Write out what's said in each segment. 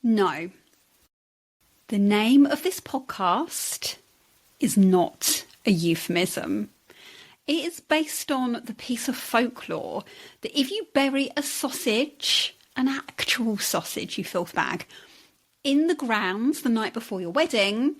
No. The name of this podcast is not a euphemism. It is based on the piece of folklore that if you bury a sausage, an actual sausage, you filth bag, in the grounds the night before your wedding,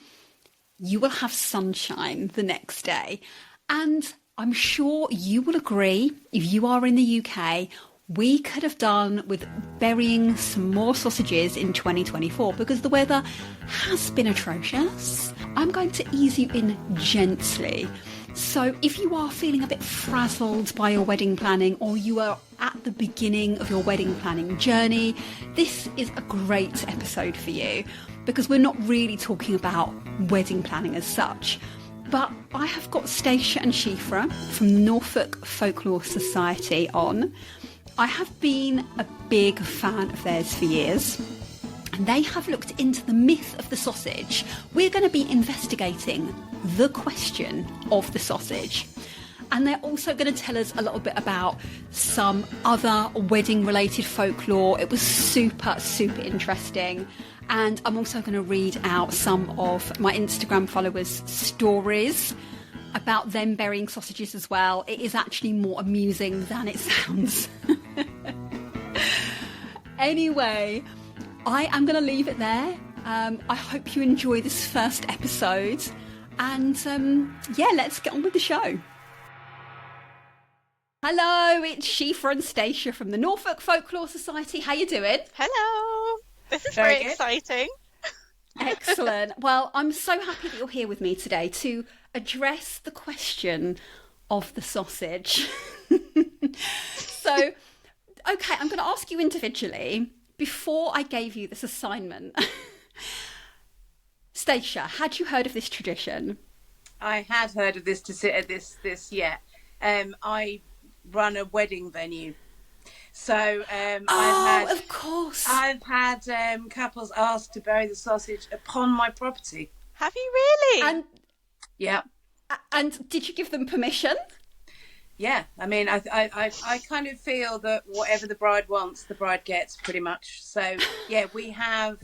you will have sunshine the next day. And I'm sure you will agree, if you are in the UK, we could have done with burying some more sausages in 2024 because the weather has been atrocious. I'm going to ease you in gently. So if you are feeling a bit frazzled by your wedding planning, or you are at the beginning of your wedding planning journey, this is a great episode for you because we're not really talking about wedding planning as such. But I have got Stacia and Shifra from the Norfolk Folklore Society on. I have been a big fan of theirs for years, and they have looked into the myth of the sausage. We're going to be investigating the question of the sausage. And they're also going to tell us a little bit about some other wedding-related folklore. It was super, super interesting. And I'm also going to read out some of my Instagram followers' stories about them burying sausages as well. It is actually more amusing than it sounds. Anyway, I am going to leave it there. I hope you enjoy this first episode. And let's get on with the show. Hello, it's Shifra and Stacia from the Norfolk Folklore Society. How you doing? Hello. This is very exciting. Excellent. Well, I'm so happy that you're here with me today to address the question of the sausage. So, okay, I'm going to ask you individually before I gave you this assignment. Stacia, had you heard of this tradition? I had heard of this. I run a wedding venue. So of course. I've had couples ask to bury the sausage upon my property. Have you really? And yeah. And did you give them permission? Yeah. I mean, I kind of feel that whatever the bride wants, the bride gets, pretty much. So yeah, we have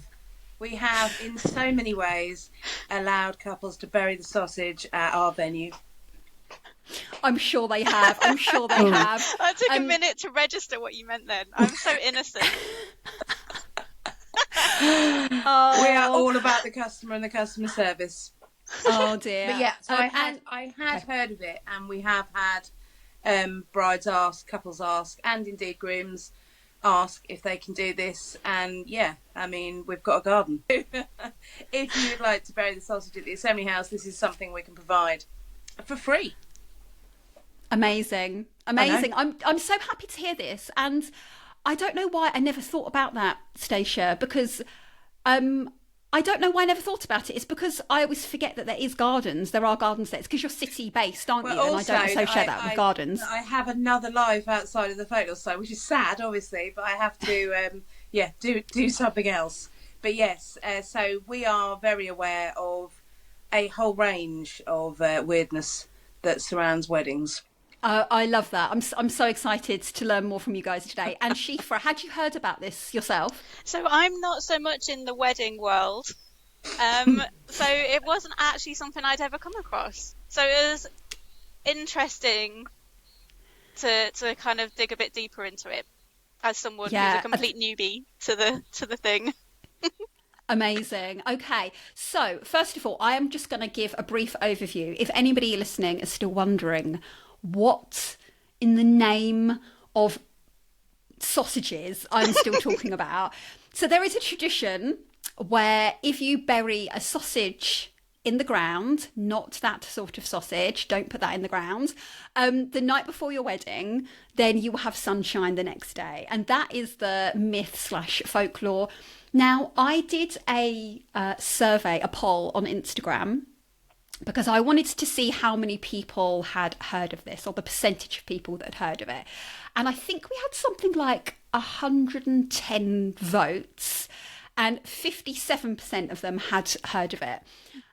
in so many ways allowed couples to bury the sausage at our venue. I'm sure they have. That took a minute to register what you meant then. I'm so innocent. We are all about the customer and the customer service. Oh dear. But yeah, so I had heard of it, and we have had brides ask, couples ask, and indeed grooms ask if they can do this. And yeah, I mean, we've got a garden. If you would like to bury the sausage at the assembly house, this is something we can provide for free. Amazing. I'm so happy to hear this, and I don't know why I never thought about that, Stacia, because I don't know why I never thought about it. It's because I always forget that there are gardens there. It's because you're city based, aren't you? Also, and I don't associate that with gardens. I have another life outside of the folklore society, which is sad, obviously, but I have to do something else. But yes, so we are very aware of a whole range of weirdness that surrounds weddings. I love that. I'm so excited to learn more from you guys today. And Shifra, had you heard about this yourself? So I'm not so much in the wedding world. So it wasn't actually something I'd ever come across. So it was interesting to kind of dig a bit deeper into it as someone who's a complete newbie to the thing. Amazing. Okay, so first of all, I am just going to give a brief overview. If anybody listening is still wondering what in the name of sausages I'm still talking about. So there is a tradition where if you bury a sausage in the ground, not that sort of sausage, don't put that in the ground, the night before your wedding, then you will have sunshine the next day. And that is the myth/folklore. Now, I did a survey, a poll on Instagram, because I wanted to see how many people had heard of this, or the percentage of people that had heard of it. And I think we had something like 110 votes, and 57% of them had heard of it.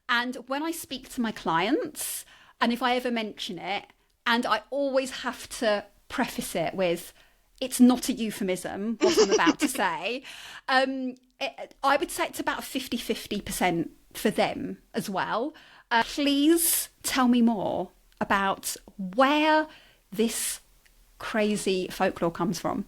And when I speak to my clients, and if I ever mention it, and I always have to preface it with, it's not a euphemism, what I'm about to say. I would say it's about 50-50% for them as well. Please tell me more about where this crazy folklore comes from.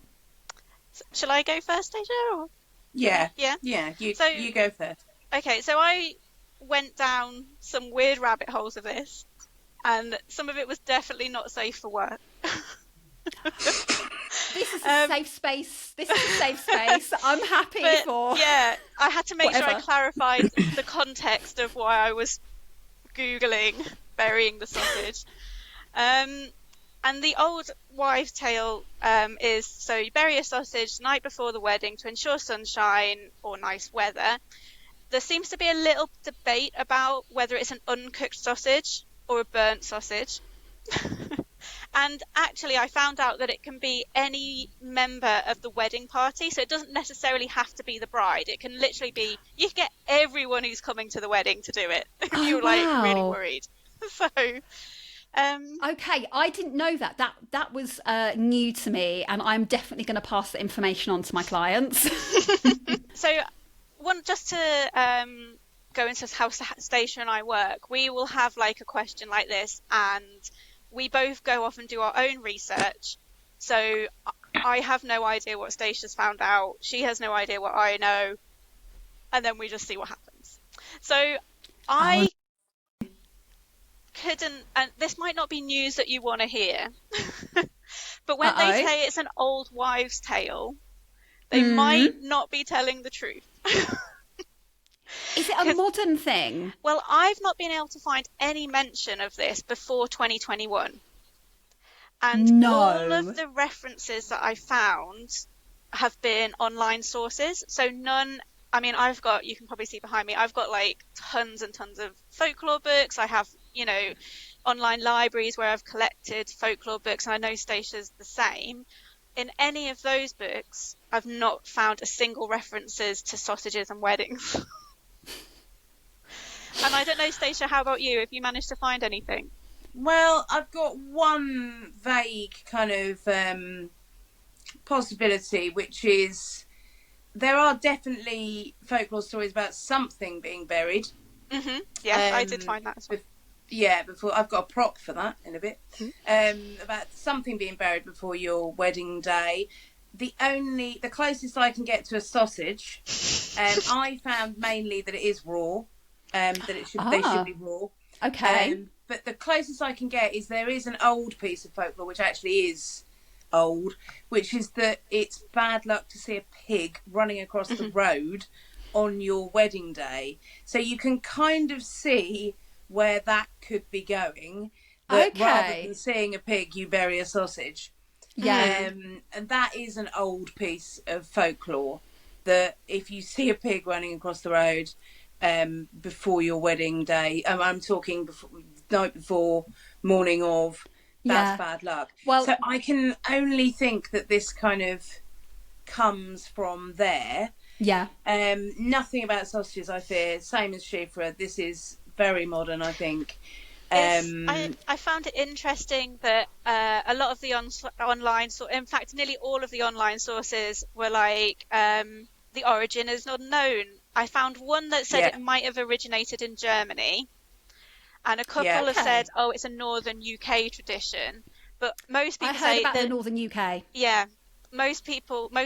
Shall I go first, Asia? Or? Yeah. Yeah. You go first. Okay, so I went down some weird rabbit holes of this, and some of it was definitely not safe for work. This is a safe space. This is a safe space. I'm happy for. Yeah, I had to make sure I whatever. clarified the context of why I was Googling burying the sausage. And the old wives' tale is, so you bury a sausage the night before the wedding to ensure sunshine or nice weather. There seems to be a little debate about whether it's an uncooked sausage or a burnt sausage. And actually, I found out that it can be any member of the wedding party, so it doesn't necessarily have to be the bride. It can literally be, you can get everyone who's coming to the wedding to do it if you're like really worried. So, okay, I didn't know that. That was new to me, and I'm definitely going to pass the information on to my clients. So, just to go into how Stacia and I work, we will have like a question like this, and we both go off and do our own research. So I have no idea what Stacia's found out. She has no idea what I know. And then we just see what happens. So I couldn't, and this might not be news that you want to hear, but when they say it's an old wives' tale, they might not be telling the truth. Is it a modern thing? Well, I've not been able to find any mention of this before 2021. And all of the references that I found have been online sources. So none, I mean, you can probably see behind me, I've got like tons and tons of folklore books. I have, online libraries where I've collected folklore books, and I know Stacia's the same. In any of those books, I've not found a single references to sausages and weddings. And I don't know, Stacia, how about you? Have you managed to find anything? Well, I've got one vague kind of possibility, which is there are definitely folklore stories about something being buried. Mm-hmm. Yeah, I did find that as well. Before I've got a prop for that in a bit. About something being buried before your wedding day. The closest I can get to a sausage, I found mainly that it is raw. That they should be raw. Okay. But the closest I can get is there is an old piece of folklore, which actually is old, which is that it's bad luck to see a pig running across the road on your wedding day. So you can kind of see where that could be going. That rather than seeing a pig, you bury a sausage. Yeah. And that is an old piece of folklore, that if you see a pig running across the road before your wedding day, I'm talking night before, morning of, that's bad luck. Well, so I can only think that this kind of comes from there. Yeah. Nothing about sausages, I fear. Same as Shifra. This is very modern, I think. I found it interesting that a lot of the online, in fact, nearly all of the online sources were like, the origin is not known. I found one that said it might have originated in Germany, and a couple have said, oh, it's a northern UK tradition. But most people say about the northern UK. Yeah, most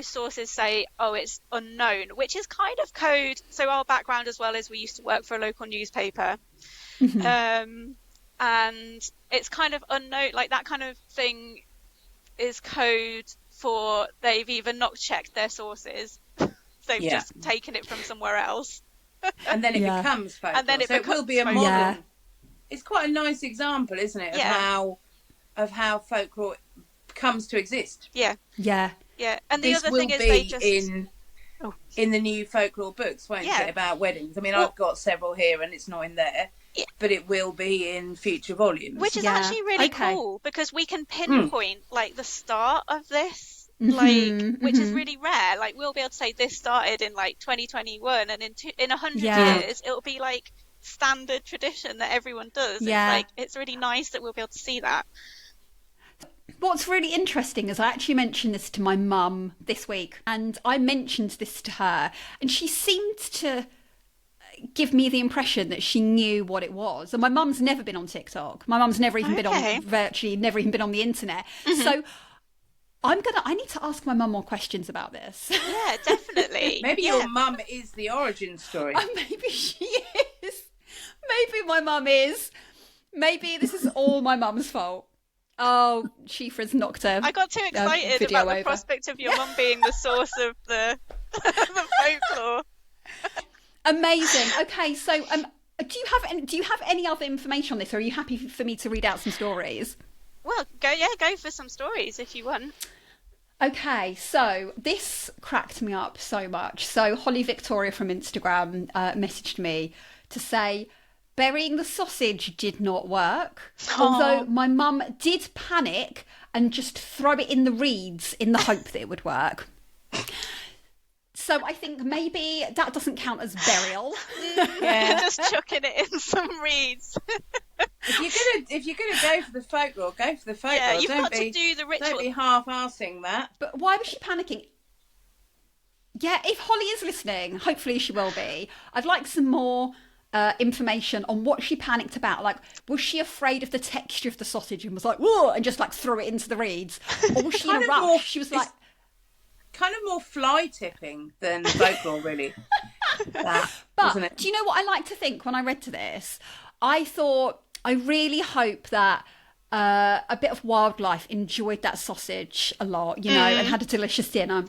sources say, oh, it's unknown, which is kind of code. So our background as well is we used to work for a local newspaper. And it's kind of unknown, like that kind of thing is code for they've either not checked their sources, they've just taken it from somewhere else. And then it becomes folklore. And then it will be a modern. Yeah. It's quite a nice example, isn't it, of how folklore comes to exist. Yeah. Yeah. Yeah. And the this other will thing is be in the new folklore books, won't it, about weddings? I mean, I've got several here and it's not in there. Yeah. But it will be in future volumes. Which is actually really cool, because we can pinpoint like the start of this, which is really rare. Like we'll be able to say this started in like 2021, and in 100 years it'll be like standard tradition that everyone does. It's really nice that we'll be able to see that. What's really interesting is I actually mentioned this to my mum this week, and I mentioned this to her, and she seemed to give me the impression that she knew what it was. And my mum's never been on TikTok. My mum's never even been on, virtually never even been on the internet. So I need to ask my mum more questions about this. Yeah, definitely. Maybe your mum is the origin story. Maybe she is. Maybe my mum is. Maybe this is all my mum's fault. Oh, Shifra's knocked her. I got too excited about the prospect of your mum being the source of the folklore. Amazing. Okay, so do you have any other information on this, or are you happy for me to read out some stories? Well, go for some stories if you want. Okay, so this cracked me up so much. So Holly Victoria from Instagram messaged me to say, burying the sausage did not work, although my mum did panic and just throw it in the reeds in the hope that it would work. So I think maybe that doesn't count as burial. Yeah, just chucking it in some reeds. If you're gonna go for the folklore, go for the folklore. Yeah, you've got to do the ritual. Don't be half-arsing that. But why was she panicking? Yeah, if Holly is listening, hopefully she will be. I'd like some more information on what she panicked about. Like, was she afraid of the texture of the sausage and was like, whoa, and just like threw it into the reeds? Or was she in a rush? She was like... Kind of more fly tipping than folklore, really. But do you know what I like to think when I read to this? I thought, I really hope that a bit of wildlife enjoyed that sausage a lot, and had a delicious dinner.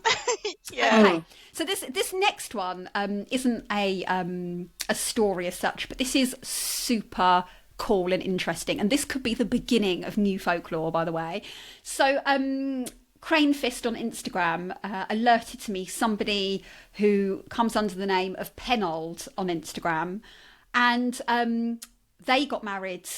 Yeah. Okay. So this next one isn't a story as such, but this is super cool and interesting, and this could be the beginning of new folklore, by the way. So Crane Fist on Instagram alerted to me somebody who comes under the name of Penold on Instagram, and they got married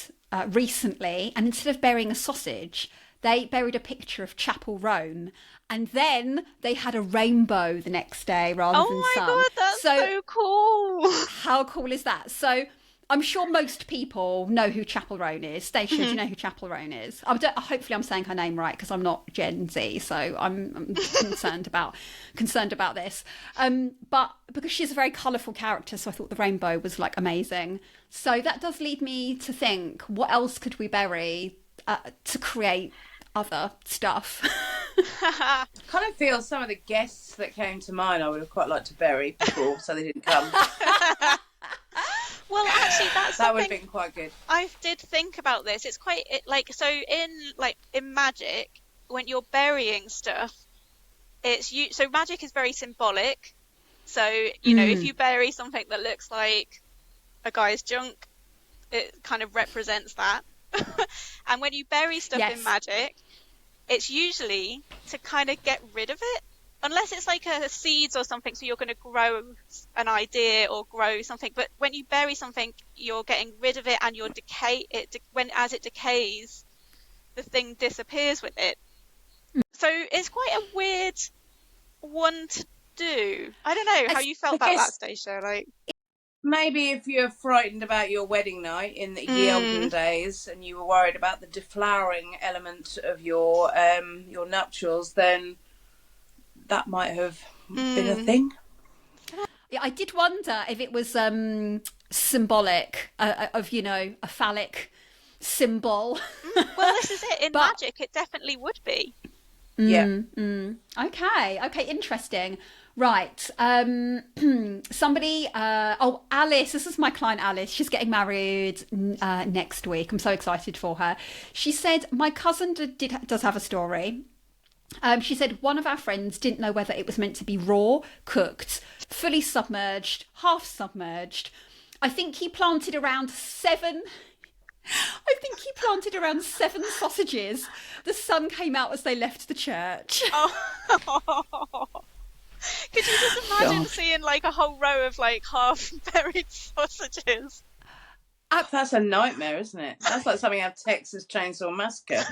recently, and instead of burying a sausage, they buried a picture of Chapel Roan, and then they had a rainbow the next day rather than sun. Oh my god, that's so cool! How cool is that? So I'm sure most people know who Chapel Roan is. Stacia, do you know who Chapel Roan is? Hopefully I'm saying her name right, because I'm not Gen Z, so I'm concerned about this. But because she's a very colourful character, so I thought the rainbow was like amazing. So that does lead me to think, what else could we bury to create other stuff? I kind of feel some of the guests that came to mind I would have quite liked to bury before, so they didn't come. Well, actually, that would have been quite good. I did think about this. It's quite in magic, when you're burying stuff, so magic is very symbolic. So if you bury something that looks like a guy's junk, it kind of represents that. And when you bury stuff in magic, it's usually to kind of get rid of it. Unless it's like a seeds or something, so you're going to grow an idea or grow something. But when you bury something, you're getting rid of it, and as it decays, the thing disappears with it. So it's quite a weird one to do. I don't know how you felt about that, Stacia. Like, maybe if you're frightened about your wedding night in the olden days, and you were worried about the deflowering element of your nuptials, then that might have been a thing. Yeah, I did wonder if it was symbolic of a phallic symbol. Well, this is it. In magic, it definitely would be. Okay, interesting. Right. Somebody, Alice, this is my client Alice. She's getting married next week. I'm so excited for her. She said, my cousin does have a story. She said one of our friends didn't know whether it was meant to be raw, cooked, fully submerged, half submerged. I think he planted around 7 sausages. The sun came out as they left the church. Oh. Could you just imagine seeing like a whole row of like half buried sausages? That's a nightmare, isn't it? That's like something out of Texas Chainsaw Massacre,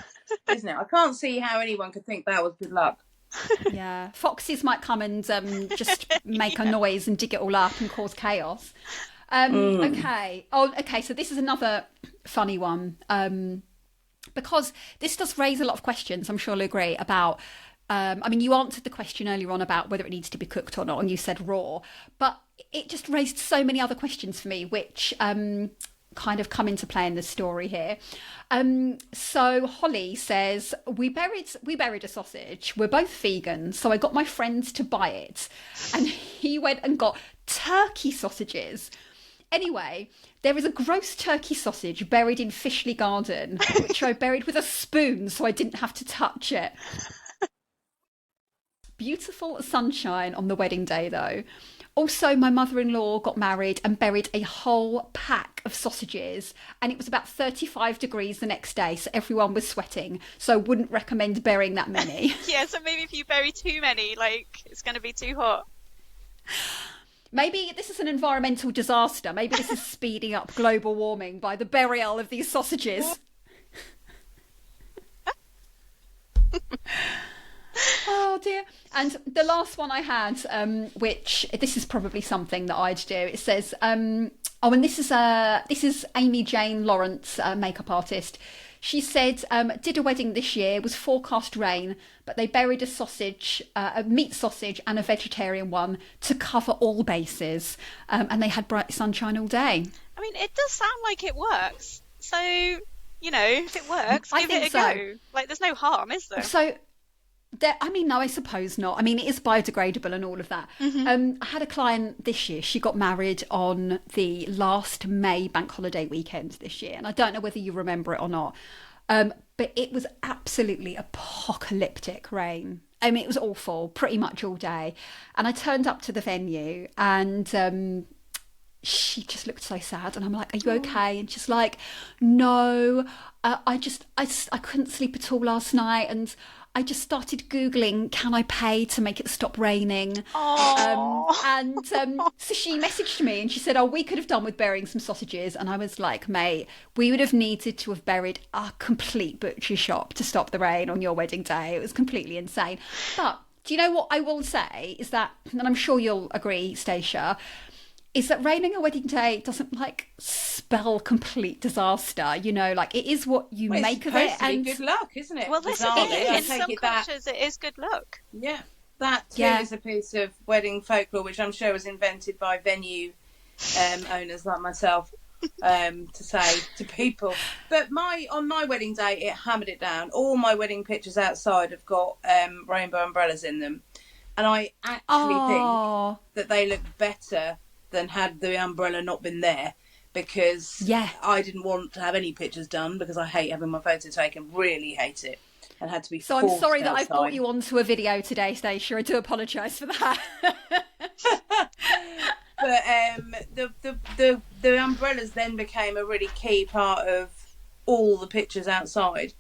isn't it? I can't see how anyone could think that was good luck. Yeah, foxes might come and just make a noise and dig it all up and cause chaos. Okay. Oh, okay. So this is another funny one. because this does raise a lot of questions, I'm sure you'll agree, about I mean, you answered the question earlier on about whether it needs to be cooked or not, and you said raw, but it just raised so many other questions for me, which kind of come into play in the story here. So Holly says, we buried a sausage. We're both vegan, so I got my friends to buy it, and he went and got turkey sausages. Anyway, there is a gross turkey sausage buried in Fishley Garden, which I buried with a spoon so I didn't have to touch it. Beautiful sunshine on the wedding day, though. Also, my mother-in-law got married and buried a whole pack of sausages, and it was about 35 degrees the next day, so everyone was sweating. So wouldn't recommend burying that many. Yeah, so maybe if you bury too many, like, it's going to be too hot. Maybe this is an environmental disaster. Maybe this is speeding up global warming by the burial of these sausages. Oh dear. And the last one I had, which this is probably something that I'd do. It says, and this is Amy Jane Lawrence, makeup artist. She said, did a wedding this year, was forecast rain, but they buried a sausage, a meat sausage and a vegetarian one to cover all bases. And they had bright sunshine all day. I mean, it does sound like it works. So, you know, if it works, give it a go. Like, there's no harm, is there? So, no, I suppose not. I mean, it is biodegradable and all of that. Mm-hmm. I had a client this year. She got married on the last May bank holiday weekend this year. And I don't know whether you remember it or not. But it was absolutely apocalyptic rain. I mean, it was awful, pretty much all day. And I turned up to the venue and she just looked so sad. And I'm like, are you okay? And she's like, no, I couldn't sleep at all last night. And I just started Googling, can I pay to make it stop raining? So she messaged me and she said, we could have done with burying some sausages. And I was like, mate, we would have needed to have buried a complete butcher shop to stop the rain on your wedding day. It was completely insane. But do you know what I will say is that, and I'm sure you'll agree, Stacia, is that raining a wedding day doesn't spell complete disaster. You know, like it is what you make of it. And good luck, isn't it? Well, this is it. In some cultures, it is good luck. Yeah, that too is a piece of wedding folklore, which I'm sure was invented by venue owners like myself to say to people. But on my wedding day, it hammered it down. All my wedding pictures outside have got rainbow umbrellas in them, and I actually think that they look better than had the umbrella not been there, because I didn't want to have any pictures done because I hate having my photo taken, really hate it, and had to be so I'm sorry outside. that I've brought you onto a video today, Stacia. I do apologise for that. But the umbrellas then became a really key part of all the pictures outside,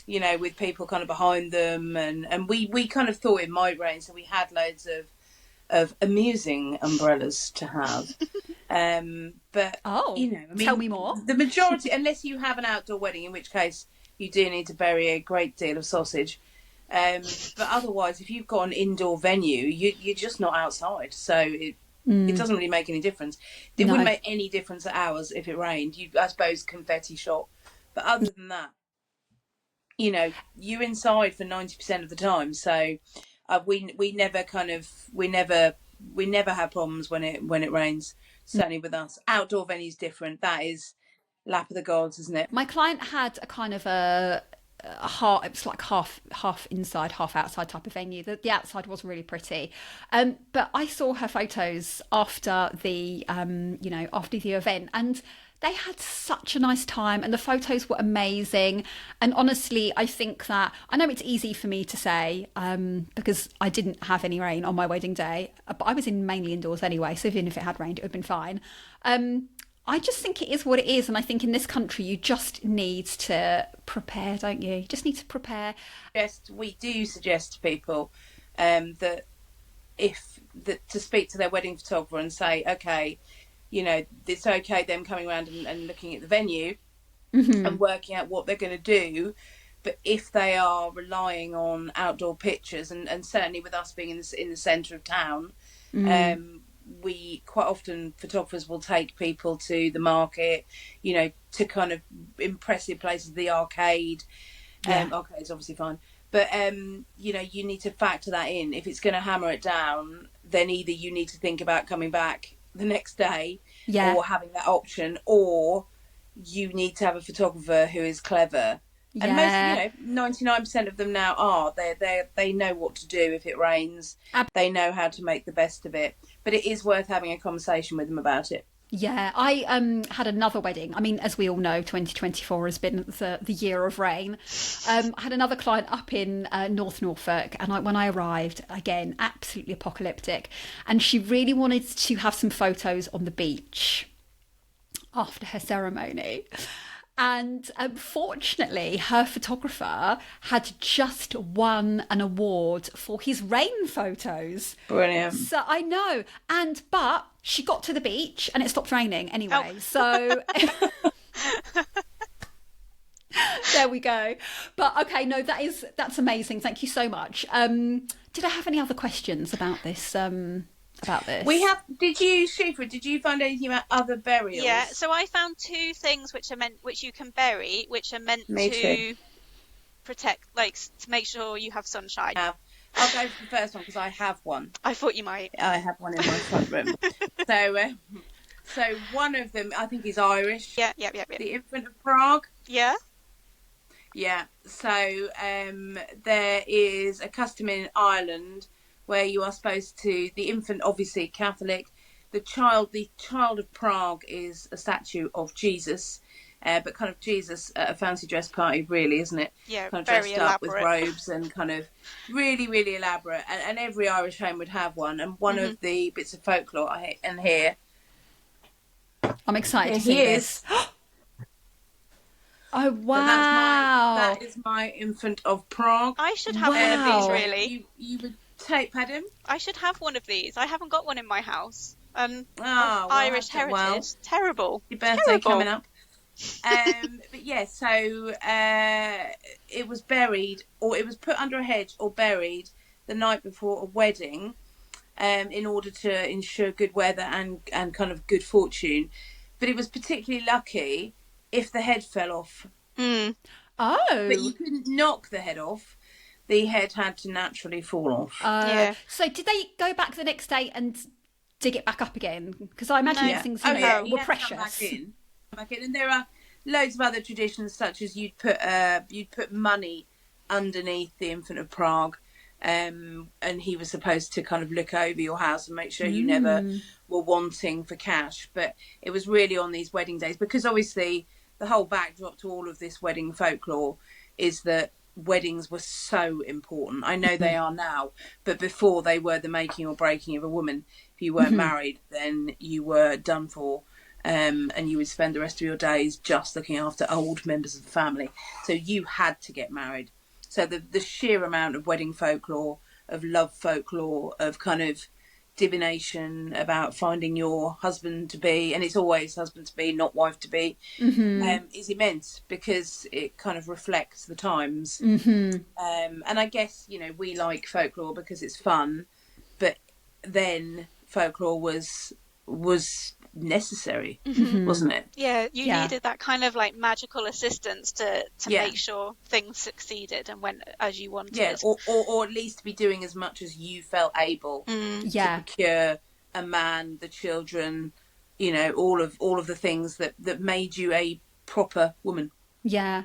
you know, with people kind of behind them, and we kind of thought it might rain, so we had loads of amusing umbrellas to have. But you know, I mean, tell me more. The majority, unless you have an outdoor wedding, in which case you do need to bury a great deal of sausage. But otherwise, if you've got an indoor venue, you're just not outside, so it doesn't really make any difference. It wouldn't make any difference at ours if it rained. I suppose confetti shot, but other than that, you know, you're inside for 90% of the time. So we never have problems when it rains. Certainly with us, outdoor venue's different. That is lap of the gods, isn't it? My client had a kind of a half, it was like half inside, half outside type of venue. The outside was really pretty, but I saw her photos after the after the event, and they had such a nice time and the photos were amazing. And honestly, I think that, I know it's easy for me to say because I didn't have any rain on my wedding day, but I was mainly indoors anyway, so even if it had rained, it would have been fine. I just think it is what it is, and I think in this country you just need to prepare, don't you? You just need to prepare. Yes, we do suggest to people that to speak to their wedding photographer and say, okay, you know, it's okay them coming around and looking at the venue and working out what they're going to do. But if they are relying on outdoor pictures, and certainly with us being in the centre of town, we quite often, photographers will take people to the market, to kind of impressive places, the arcade. Arcade's obviously fine. But, you need to factor that in. If it's going to hammer it down, then either you need to think about coming back the next day or having that option, or you need to have a photographer who is clever. And most, 99% of them now are. They know what to do if it rains. They know how to make the best of it. But it is worth having a conversation with them about it. Yeah, I had another wedding. I mean, as we all know, 2024 has been the year of rain. I had another client up in North Norfolk, and when I arrived, again, absolutely apocalyptic. And she really wanted to have some photos on the beach after her ceremony. And fortunately, her photographer had just won an award for his rain photos. Brilliant. So I know. But she got to the beach and it stopped raining anyway. Oh. So there we go. But okay, no, that's amazing. Thank you so much. Did I have any other questions about this? We have. Did you, Shifra? Did you find anything about other burials? Yeah. So I found two things which you can bury, which are meant to protect, like to make sure you have sunshine. I'll go for the first one because I have one. I thought you might. I have one in my front room. So one of them I think is Irish. Yeah. The Infant of Prague. Yeah. Yeah. So there is a custom in Ireland where you are supposed to, the infant, obviously Catholic, the child of Prague is a statue of Jesus, but kind of Jesus at a fancy dress party, really, isn't it? Yeah, kind of very dressed elaborate. up with robes and kind of really, really elaborate. And every Irish home would have one. And one of the bits of folklore here. I'm excited to see this. Oh, wow. That is my Infant of Prague. I should have one of these, really. You would take, pardon? I should have one of these. I haven't got one in my house. Irish heritage. Well, terrible. Your birthday coming up. But yeah, so it was buried, or it was put under a hedge or buried the night before a wedding, in order to ensure good weather and kind of good fortune. But it was particularly lucky if the head fell off. Mm. Oh. But you couldn't knock the head off. The head had to naturally fall off. Yeah. So did they go back the next day and dig it back up again? Because I imagine these things were precious. Back in. And there are loads of other traditions, such as you'd put money underneath the Infant of Prague, and he was supposed to kind of look over your house and make sure you never were wanting for cash. But it was really on these wedding days, because obviously the whole backdrop to all of this wedding folklore is that weddings were so important. I know they are now, but before they were the making or breaking of a woman. If you weren't married, then you were done for, and you would spend the rest of your days just looking after old members of the family. So you had to get married. So the sheer amount of wedding folklore, of love folklore, of kind of divination about finding your husband to be, and it's always husband to be, not wife to be, is immense, because it kind of reflects the times. And I guess, we like folklore because it's fun, but then folklore was necessary, wasn't it? Yeah, you needed that kind of like magical assistance to make sure things succeeded and went as you wanted. Yeah, or at least be doing as much as you felt able to procure a man, the children, all of the things that made you a proper woman. Yeah.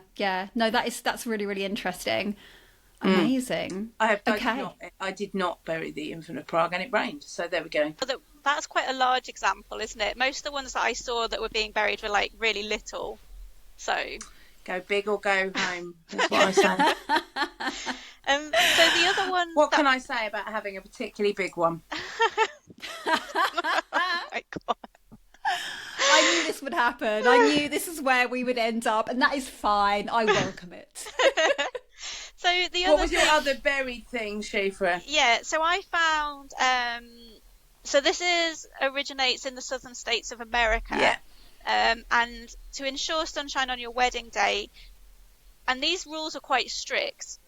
No, that's really, really interesting. Amazing. I did not bury the Infant of Prague, and it rained, so there we go. That's quite a large example, isn't it? Most of the ones that I saw that were being buried were like really little. So go big or go home. That's what I say. So the other one. What can I say about having a particularly big one? Oh my God. I knew this would happen. I knew this is where we would end up, and that is fine. I welcome it. So the other. What was your other buried thing, Shifra? Yeah. So I found. So this originates in the southern states of America. Yeah. And to ensure sunshine on your wedding day, and these rules are quite strict,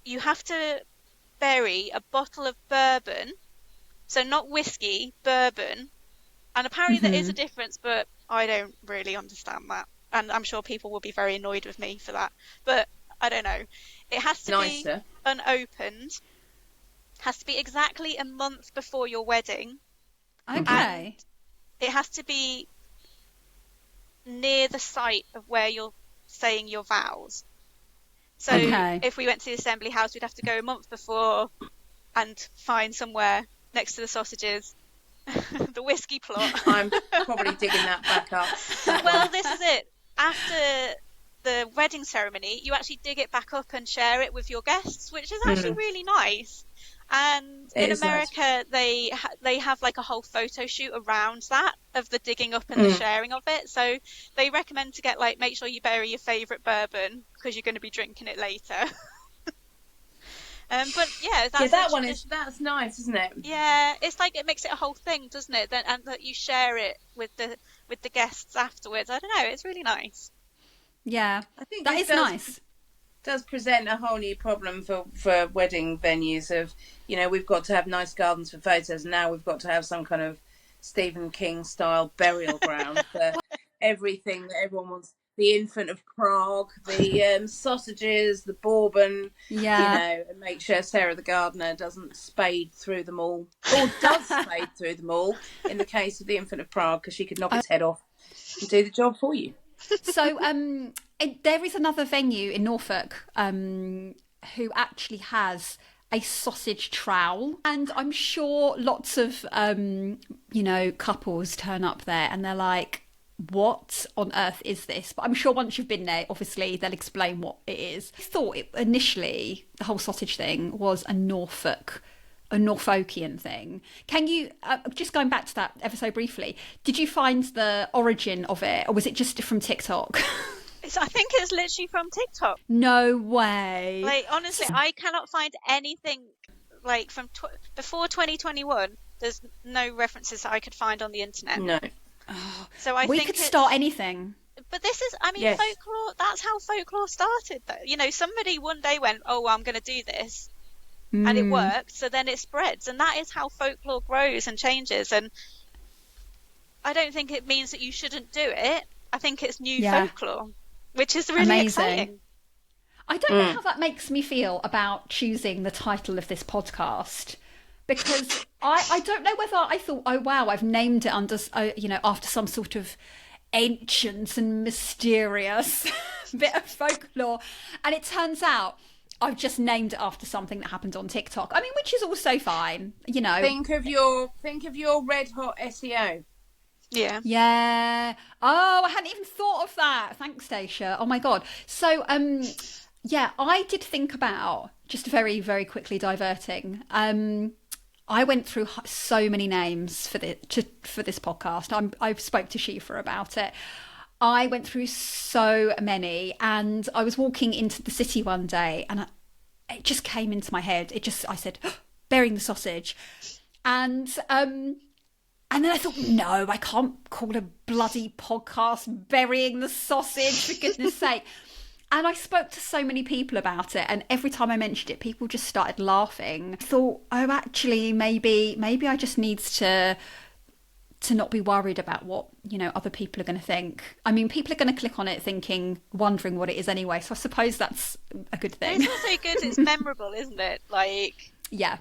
you have to bury a bottle of bourbon So not whiskey, bourbon. And apparently there is a difference, but I don't really understand that. And I'm sure people will be very annoyed with me for that. But I don't know. It has to be unopened. Has to be exactly a month before your wedding. Okay. It has to be near the site of where you're saying your vows. So if we went to the assembly house, we'd have to go a month before and find somewhere next to the sausages. The whiskey plot. I'm probably digging that back up. Well, this is it. After the wedding ceremony, you actually dig it back up and share it with your guests, which is actually really nice. And in America, nice. they have like a whole photo shoot around that, of the digging up and the sharing of it. So they recommend to get make sure you bury your favourite bourbon, because you're going to be drinking it later. But yeah, that's nice, isn't it? Yeah, it's like it makes it a whole thing, doesn't it? And that you share it with the guests afterwards. I don't know, it's really nice. Yeah, I think that is nice. Does present a whole new problem for wedding venues of, we've got to have nice gardens for photos, and now we've got to have some kind of Stephen King style burial ground for everything that everyone wants. The Infant of Prague, the sausages, the bourbon, and make sure Sarah the gardener doesn't spade through them all, or does spade through them all in the case of the Infant of Prague, because she could knock its head off and do the job for you. So there is another venue in Norfolk who actually has a sausage trowel, and I'm sure lots of couples turn up there and they're like, what on earth is this? But I'm sure once you've been there, obviously they'll explain what it is. I thought initially the whole sausage thing was a Norfolkian thing. Can you, just going back to that ever so briefly, did you find the origin of it, or was it just from TikTok? I think it's literally from TikTok. No way. Honestly, I cannot find anything from before 2021. There's no references that I could find on the internet. No. So I we think could start anything. But this is, yes. Folklore, that's how folklore started, though. Somebody one day went, oh, I'm going to do this. And it worked, so then it spreads. And that is how folklore grows and changes. And I don't think it means that you shouldn't do it. I think it's new folklore, which is really exciting. I don't know how that makes me feel about choosing the title of this podcast. Because I don't know whether I thought, oh wow, I've named it under after some sort of ancient and mysterious bit of folklore, and it turns out I've just named it after something that happened on TikTok. I mean, which is also fine, Think of your red hot SEO. Yeah. Yeah. Oh, I hadn't even thought of that. Thanks, Stacia. Oh my god. So I did think about, just very, very quickly diverting. I went through so many names for this podcast. I spoke to Shifa about it. I went through so many, and I was walking into the city one day, and it just came into my head. I said, burying the sausage, and then I thought, no, I can't call a bloody podcast burying the sausage, for goodness sake. And I spoke to so many people about it, and every time I mentioned it, people just started laughing. I thought, oh, actually, maybe I just need to not be worried about what, other people are going to think. I mean, people are going to click on it wondering what it is anyway, so I suppose that's a good thing. It's also good, it's memorable, isn't it? Yeah.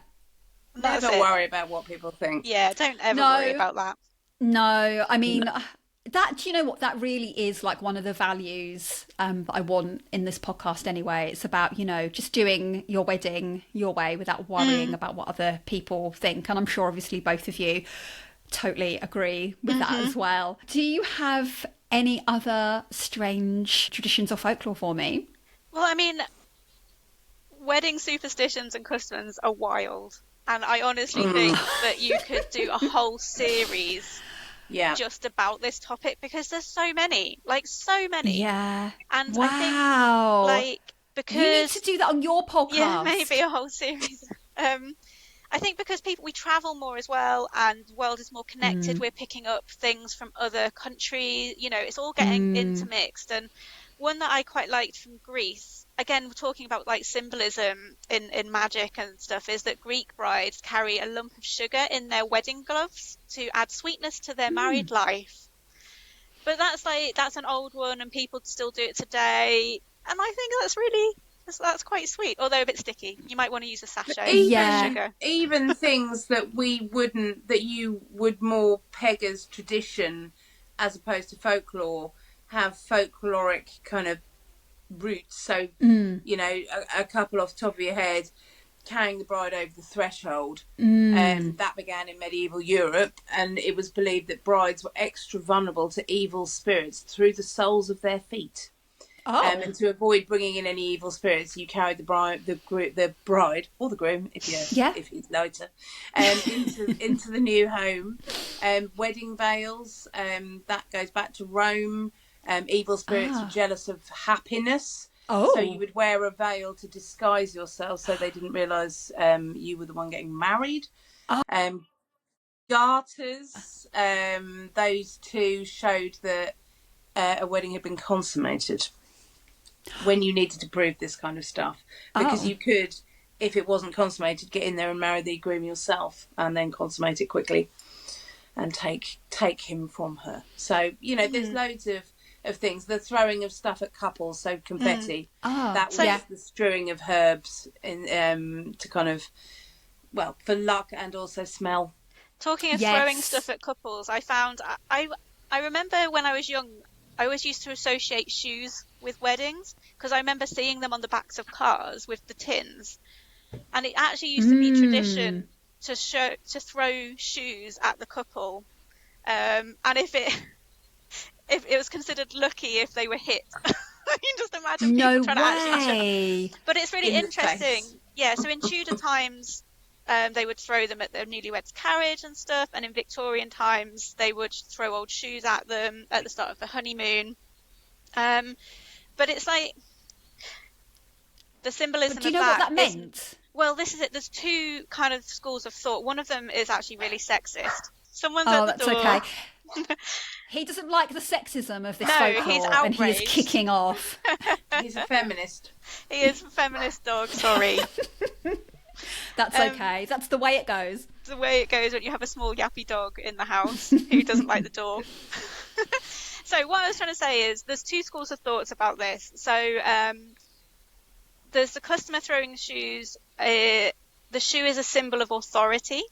Never worry about what people think. Yeah, don't ever worry about that. No, I mean... No. That, do you know what, that really is one of the values that I want in this podcast anyway. It's about, just doing your wedding your way without worrying about what other people think. And I'm sure obviously both of you totally agree with that as well. Do you have any other strange traditions or folklore for me? Well, I mean, wedding superstitions and customs are wild. And I honestly think that you could do a whole series just about this topic, because there's so many. Yeah. And wow. I think, because... You need to do that on your podcast. Yeah, maybe a whole series. I think because we travel more as well, and the world is more connected, we're picking up things from other countries, it's all getting intermixed, and one that I quite liked from Greece, again, we're talking about like symbolism in magic and stuff, is that Greek brides carry a lump of sugar in their wedding gloves to add sweetness to their married life. But that's an old one, and people still do it today. And I think that's quite sweet, although a bit sticky. You might want to use a sachet of sugar. Even things that you would more peg as tradition as opposed to folklore, have folkloric kind of roots. So, you know, a couple off the top of your head, carrying the bride over the threshold. That began in medieval Europe, and it was believed that brides were extra vulnerable to evil spirits through the soles of their feet. And to avoid bringing in any evil spirits, you carried the bride or the groom, if he's lighter, into the new home. Wedding veils, that goes back to Rome. Evil spirits were jealous of happiness. So you would wear a veil to disguise yourself so they didn't realise you were the one getting married. Garters, those two showed that a wedding had been consummated when you needed to prove this kind of stuff. Because you could, if it wasn't consummated, get in there and marry the groom yourself and then consummate it quickly and take him from her. So, you know, there's loads of things. The throwing of stuff at couples, so confetti. That was the strewing of herbs in to kind of, well, for luck and also smell. Talking of throwing stuff at couples, I found I remember when I was young, I always used to associate shoes with weddings, because I remember seeing them on the backs of cars with the tins, and it actually used to be tradition to throw shoes at the couple, and if it was considered lucky if they were hit. You can just imagine people trying to actually shoot. But it's really interesting. Yeah, so in Tudor times, they would throw them at their newlyweds' carriage and stuff, and in Victorian times, they would throw old shoes at them at the start of the honeymoon. But it's like the symbolism of that. Do you know what that meant? Well, this is it. There's two kind of schools of thought. One of them is actually really sexist. Someone's at the door. Okay. He doesn't like the sexism of this folklore, he's outraged. And he is kicking off. He's a feminist. He is a feminist dog, sorry. That's okay. That's the way it goes. It's the way it goes when you have a small yappy dog in the house who doesn't like the door. So what I was trying to say is there's two schools of thoughts about this. So there's the customer throwing shoes. The shoe is a symbol of authority.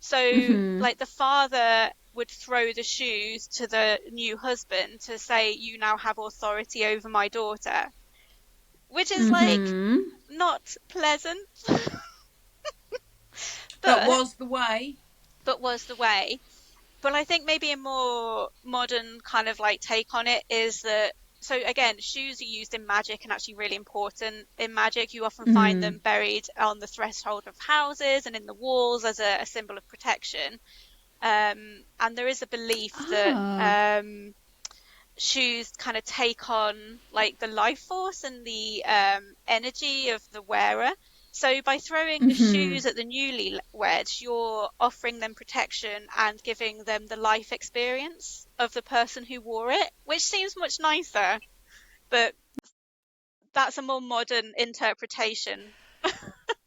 So like the father would throw the shoes to the new husband to say, you now have authority over my daughter, which is like not pleasant. But was the way. But I think maybe a more modern kind of like take on it is that, so again, shoes are used in magic and actually really important in magic. You often find them buried on the threshold of houses and in the walls as a symbol of protection. And there is a belief that shoes kind of take on like the life force and the energy of the wearer. So by throwing the shoes at the newlyweds, you're offering them protection and giving them the life experience of the person who wore it, which seems much nicer, but that's a more modern interpretation.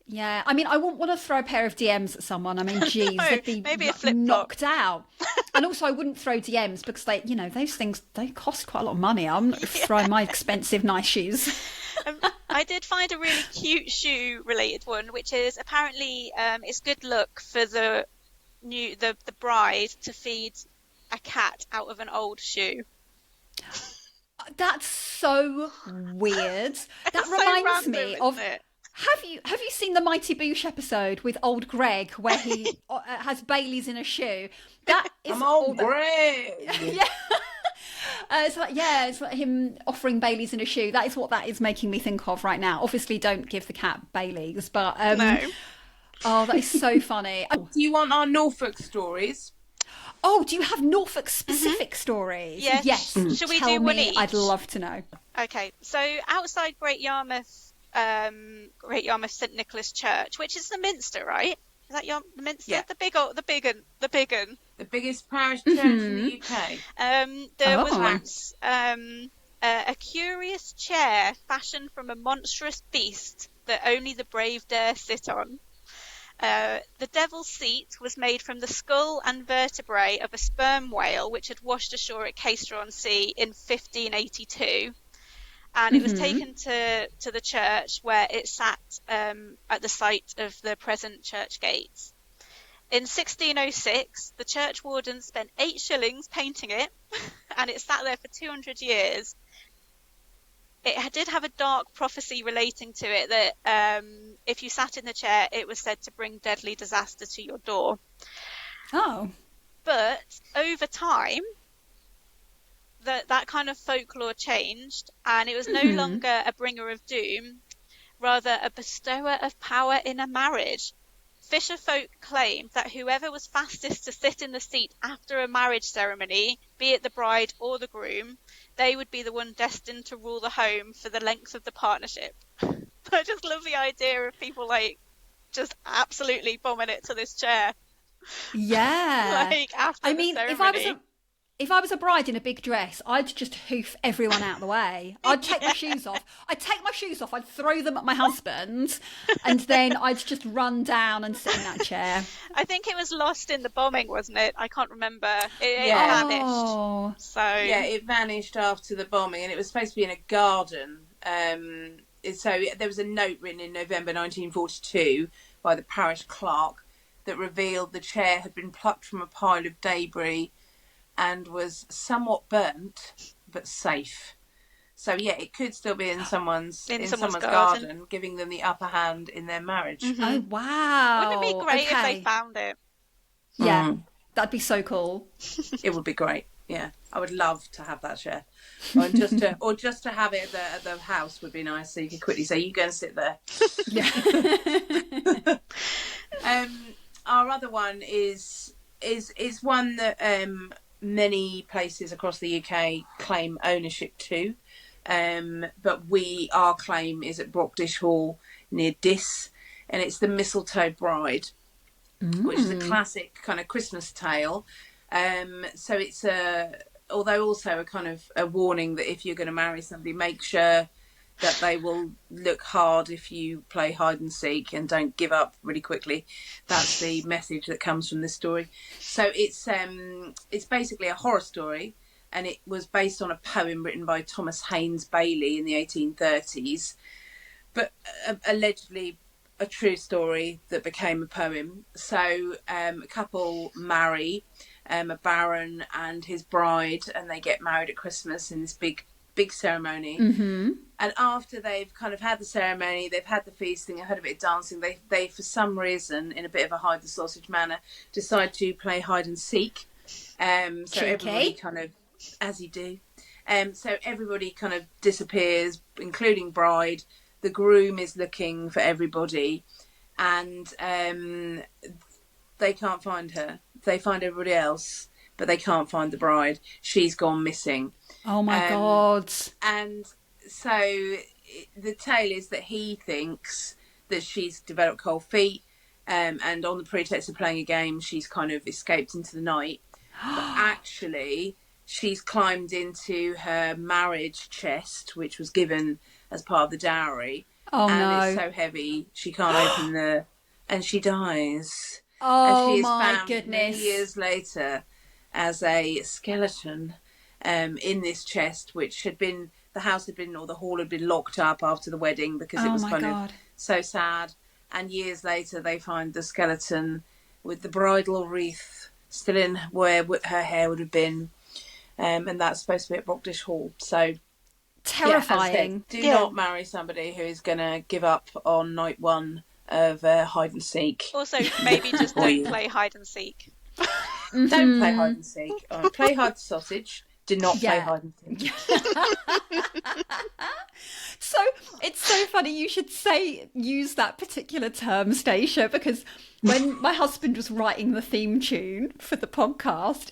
Yeah, I mean, I wouldn't want to throw a pair of DMs at someone. I mean, geez, No, they'd be maybe a flip-flop. knocked out. And also, I wouldn't throw DMs because they, you know, those things, they cost quite a lot of money. I'm not throwing my expensive, nice shoes. I did find a really cute shoe-related one, which is apparently it's good luck for the bride to feed a cat out of an old shoe. That's so weird. That So reminds random, me of. isn't it? Have you seen the Mighty Boosh episode with old Greg where he has Baileys in a shoe? That is I'm old Greg. Yeah. It's like him offering Baileys in a shoe. That is what that is making me think of right now. Obviously, don't give the cat Baileys, but No. Oh, that is so funny. Do you want our Norfolk stories? Oh, do you have Norfolk specific stories? Yes. Yes. Shall we Tell do one me. each? I'd love to know. Okay, so outside Great Yarmouth St Nicholas Church, which is the Minster, right? Is that the Minster? Yeah. The big one. The biggest parish church in the UK. There was once a curious chair fashioned from a monstrous beast that only the brave dare sit on. The devil's seat was made from the skull and vertebrae of a sperm whale which had washed ashore at Caister-on-Sea in 1582. And it was taken to the church, where it sat at the site of the present church gates. In 1606, the church warden spent 8 shillings painting it, and it sat there for 200 years. It did have a dark prophecy relating to it that if you sat in the chair, it was said to bring deadly disaster to your door. Oh. But over time, that kind of folklore changed, and it was no longer a bringer of doom, rather a bestower of power in a marriage. Fisher folk claimed that whoever was fastest to sit in the seat after a marriage ceremony, be it the bride or the groom, they would be the one destined to rule the home for the length of the partnership. I just love the idea of people like just absolutely bombing it to this chair. Yeah. Like after the ceremony. If I was a bride in a big dress, I'd just hoof everyone out the way. I'd take my shoes off. I'd throw them at my husband, and then I'd just run down and sit in that chair. I think it was lost in the bombing, wasn't it? I can't remember. It vanished. Oh. So yeah, it vanished after the bombing, and it was supposed to be in a garden. So there was a note written in November 1942 by the parish clerk that revealed the chair had been plucked from a pile of debris and was somewhat burnt, but safe. So yeah, it could still be in someone's garden, giving them the upper hand in their marriage. Mm-hmm. Oh wow! Wouldn't it be great if they found it? Yeah, that'd be so cool. It would be great. Yeah, I would love to have that chair, or just to have it at the house would be nice. So you could quickly say, "You go and sit there." Yeah. Our other one is one that many places across the UK claim ownership to, but our claim is at Brockdish Hall near Diss, and it's the Mistletoe Bride, which is a classic kind of Christmas tale. So it's although also a kind of a warning that if you're going to marry somebody, make sure that they will look hard if you play hide and seek and don't give up really quickly. That's the message that comes from this story. So it's basically a horror story, and it was based on a poem written by Thomas Haynes Bailey in the 1830s, but allegedly a true story that became a poem. So a couple marry, a baron and his bride, and they get married at Christmas in this big ceremony. And after they've kind of had the ceremony, they've had the feasting, and had a bit of dancing, they for some reason, in a bit of a hide the sausage manner, decide to play hide and seek. So everybody kind of, as you do, so everybody kind of disappears, including bride. The groom is looking for everybody, and they can't find her. They find everybody else, but they can't find the bride. She's gone missing. Oh my God. And so the tale is that he thinks that she's developed cold feet, and on the pretext of playing a game, she's kind of escaped into the night. But actually, she's climbed into her marriage chest, which was given as part of the dowry. Oh and no. It's so heavy, she can't open and she dies. Oh, and she is my found goodness. Many years later as a skeleton in this chest, which had been, the hall had been locked up after the wedding because it was kind of so sad. And years later, they find the skeleton with the bridal wreath still in where her hair would have been. And that's supposed to be at Brockdish Hall. So terrifying. Do not marry somebody who is going to give up on night one of hide and seek. Also, maybe just don't play hide and seek. Don't play hide and seek. Play hide the sausage. Do not play hide and seek. So it's so funny you should use that particular term, Stacia, because when my husband was writing the theme tune for the podcast,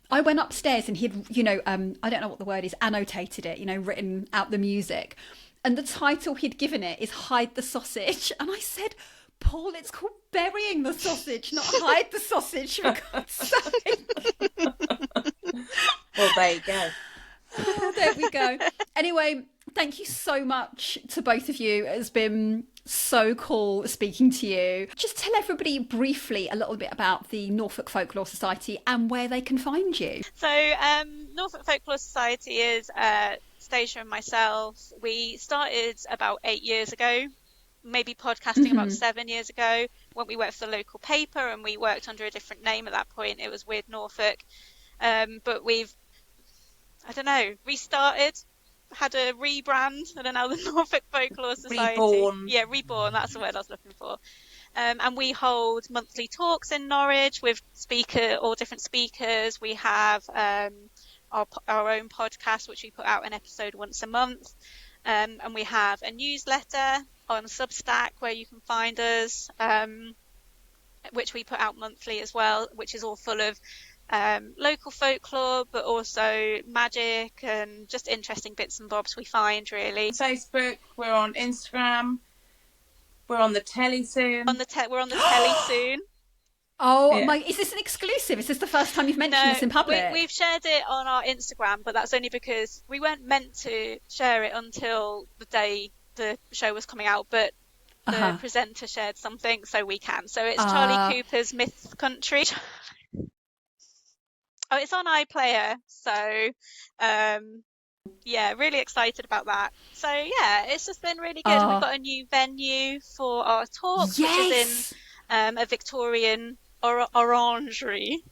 I went upstairs and he'd, I don't know what the word is, annotated it, written out the music. And the title he'd given it is Hide the Sausage. And I said, Paul, it's called Burying the Sausage, not Hide the Sausage, for God's sake. Well, there you go. There we go. Anyway, thank you so much to both of you. It's been so cool speaking to you. Just tell everybody briefly a little bit about the Norfolk Folklore Society and where they can find you. So Norfolk Folklore Society is Stacia and myself. We started about 8 years ago, maybe podcasting about 7 years ago, when we worked for the local paper, and we worked under a different name at that point. It was Weird Norfolk. But we've, I don't know, restarted, had a rebrand, and are now the Norfolk Folklore Society. Reborn. Yeah, reborn, that's the word I was looking for. And we hold monthly talks in Norwich with all different speakers. We have our own podcast, which we put out an episode once a month. And we have a newsletter on Substack where you can find us, which we put out monthly as well, which is all full of local folklore, but also magic and just interesting bits and bobs we find, really. Facebook, we're on Instagram, we're on the telly soon. We're on the telly soon. Oh Yeah. my! Is this an exclusive? Is this the first time you've mentioned this in public? We've shared it on our Instagram, but that's only because we weren't meant to share it until the day the show was coming out, but the presenter shared something, so we can. So it's Charlie Cooper's Myth Country. Oh, it's on iPlayer, so yeah, really excited about that. So yeah, it's just been really good. We've got a new venue for our talks, which is in a Victorian orangery.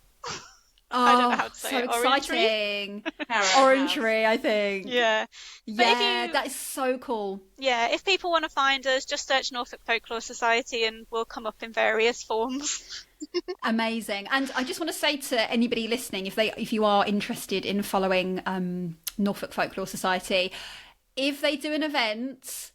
I don't know how to say so it. exciting. Orangery, I think. Yeah. Yeah, that is so cool. Yeah, if people want to find us, just search Norfolk Folklore Society and we'll come up in various forms. Amazing. And I just want to say to anybody listening, if you are interested in following Norfolk Folklore Society, if they do an event,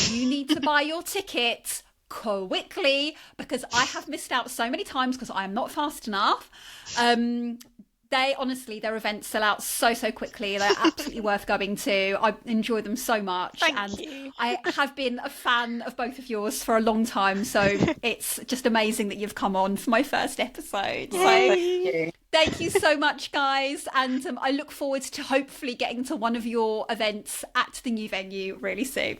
you need to buy your ticket quickly, because I have missed out so many times because I am not fast enough. Their events sell out so quickly. They're absolutely worth going to. I enjoy them so much. Thank you. I have been a fan of both of yours for a long time, so it's just amazing that you've come on for my first episode. So thank you so much, guys, and I look forward to hopefully getting to one of your events at the new venue really soon.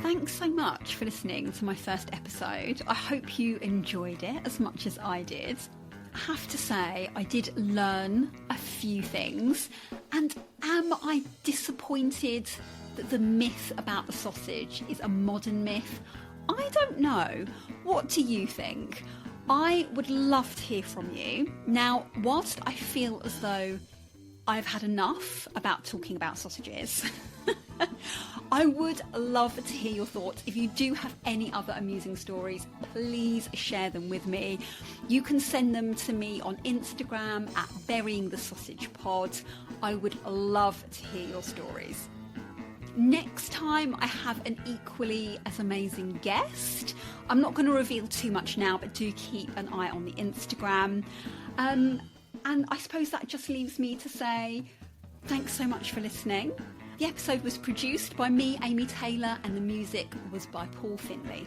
Thanks so much for listening to my first episode. I hope you enjoyed it as much as I did. I have to say, I did learn a few things. And am I disappointed that the myth about the sausage is a modern myth? I don't know. What do you think? I would love to hear from you. Now, whilst I feel as though I've had enough about talking about sausages, I would love to hear your thoughts. If you do have any other amusing stories, please share them with me. You can send them to me on Instagram at Burying the Sausage Pod. I would love to hear your stories. Next time I have an equally as amazing guest. I'm not going to reveal too much now, but do keep an eye on the Instagram. And I suppose that just leaves me to say thanks so much for listening. The episode was produced by me, Amy Taylor, and the music was by Paul Finley.